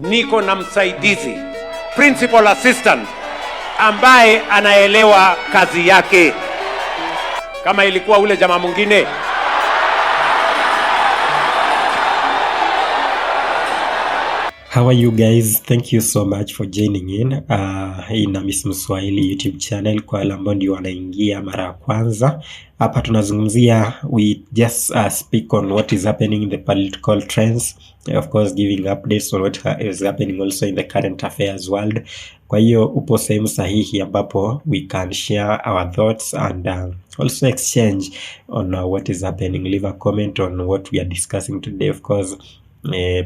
niko na msaidizi, principal assistant, ambaye anaelewa kazi yake. Kama ilikuwa ule jamaa mwingine. How are you guys? Thank you so much for joining in na Miss Mswahili YouTube channel. Kwa wale ambao ndio wanaingia mara ya kwanza, hapa tunazungumzia, we just speak on what is happening in the political trends, of course giving updates on what is happening also in the current affairs world. Kwa hiyo upo sehemu sahihi ambapo we can share our thoughts and also exchange on what is happening. Leave a comment on what we are discussing today. Of course,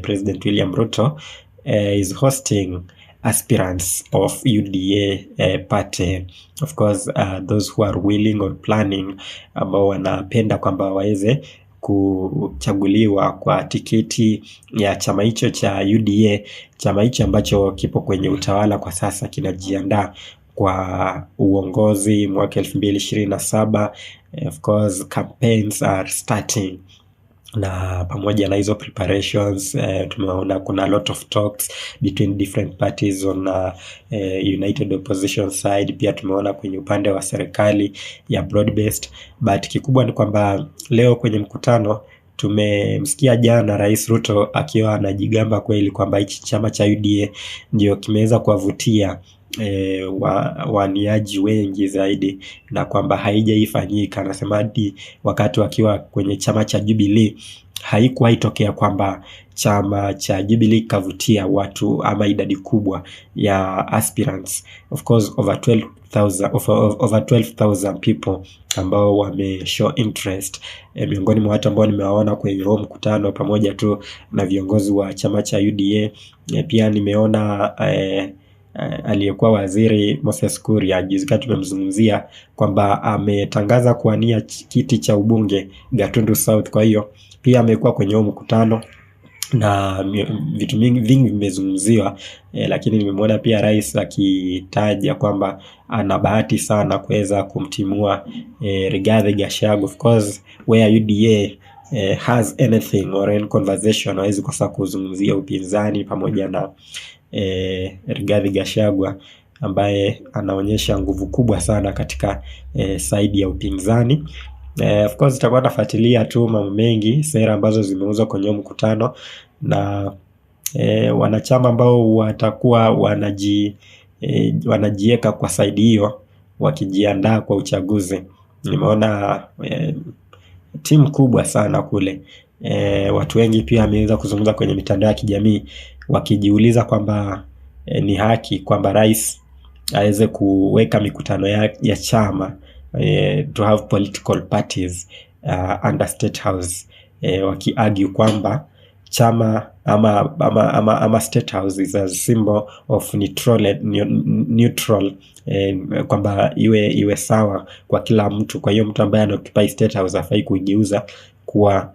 President William Ruto is hosting aspirants of UDA party. Of course, those who are willing or planning, ambao wanapenda kwamba waweze kuchaguliwa kwa tiketi ya chama hicho cha UDA, chama hicho ambacho kipo kwenye utawala kwa sasa, kinajiandaa kwa uongozi mwaka 2027. Of course, campaigns are starting, na pamoja na hizo preparations tumeona kuna a lot of talks between different parties on united opposition side. Pia tumeona kwenye upande wa serikali ya broad based, but kikubwa ni kwamba leo kwenye mkutano tumemsikia jana Rais Ruto akiwa anajigamba kweli kwamba hichi chama cha UDA ndio kimeweza kuwavutia waniaji wengi zaidi, na kwamba haijaifanyika. Anasema hadi wakati wakiwa kwenye chama cha Jubilee haikuwa itokea kwamba chama cha Jubilee kavutia watu ama idadi kubwa ya aspirants. Of course over 12,000 people ambao wame show interest. Miongoni mwa watu ambao nimewaona kwenye huo mkutano pamoja tu na viongozi wa chama cha UDA, pia nimeona aliyekuwa waziri Moses Kuria. Juzi tumemzungumzia kwamba ametangaza kuwania kiti cha ubunge Gatundu South. Kwa hiyo pia amekuwa kwenye huo mkutano na vitu vingi vimezungumziwa, lakini nimemwona pia rais akitaja kwamba ana bahati sana kuweza kumtimua Rigathi Gachagua. Of course, where UDA has anything or any conversation, hawezi kosa kuzungumzia upinzani pamoja na Rigathi Gachagua ambaye anaonyesha nguvu kubwa sana katika side ya upinzani. Of course tutakuwa nafuatilia tu mambo mengi, sera ambazo zimeuzwa kwenye mkutano, na wanachama ambao watakuwa wanajieka kwa side hiyo wakijiandaa kwa uchaguzi. Nimeona timu kubwa sana kule. Watu wengi pia wameweza kuzungumza kwenye mitandao ya kijamii wakijiuliza kwamba ni haki kwamba rais aweze kuweka mikutano ya chama, to have political parties under State House, wakiargue kwamba chama ama State House is a symbol of neutral, kwamba iwe sawa kwa kila mtu. Kwa hiyo mtu ambaye anaoccupy State House hafai kuigeuza kuwa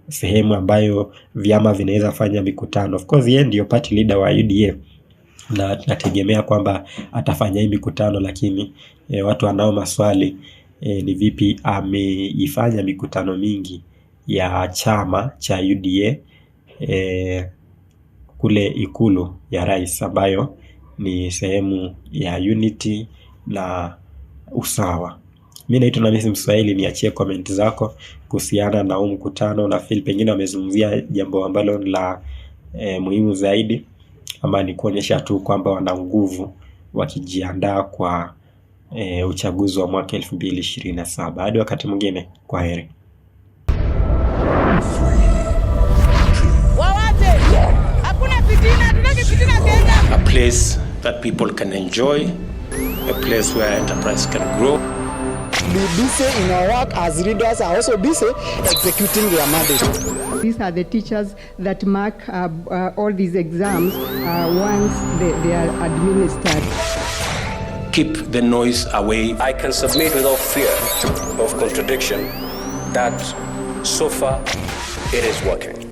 sehemu ambayo vyama vinaweza fanya mikutano. Of course yeye ndio party leader wa UDA na tunategemea kwamba atafanya hii mikutano, lakini watu wanao maswali ni vipi ameifanya mikutano mingi ya chama cha UDA kule ikulu ya rais, ambayo ni sehemu ya unity na usawa. Mimi naitwa Miss Mswahili, niachie comment zako kuhusiana na huu mkutano, na feel pengine wamezungumzia jambo ambalo la muhimu zaidi, ama ni kuonyesha tu kwamba wana nguvu wakijiandaa kwa uchaguzi wa mwaka 2027. Hadi wakati mwingine, kwaheri. A place that people can enjoy, a place where enterprise can grow. Be busy in our work as leaders, are also busy executing their mandate. These are the teachers that mark all these exams once they are administered. Keep the noise away. I can submit without fear of contradiction that so far it is working.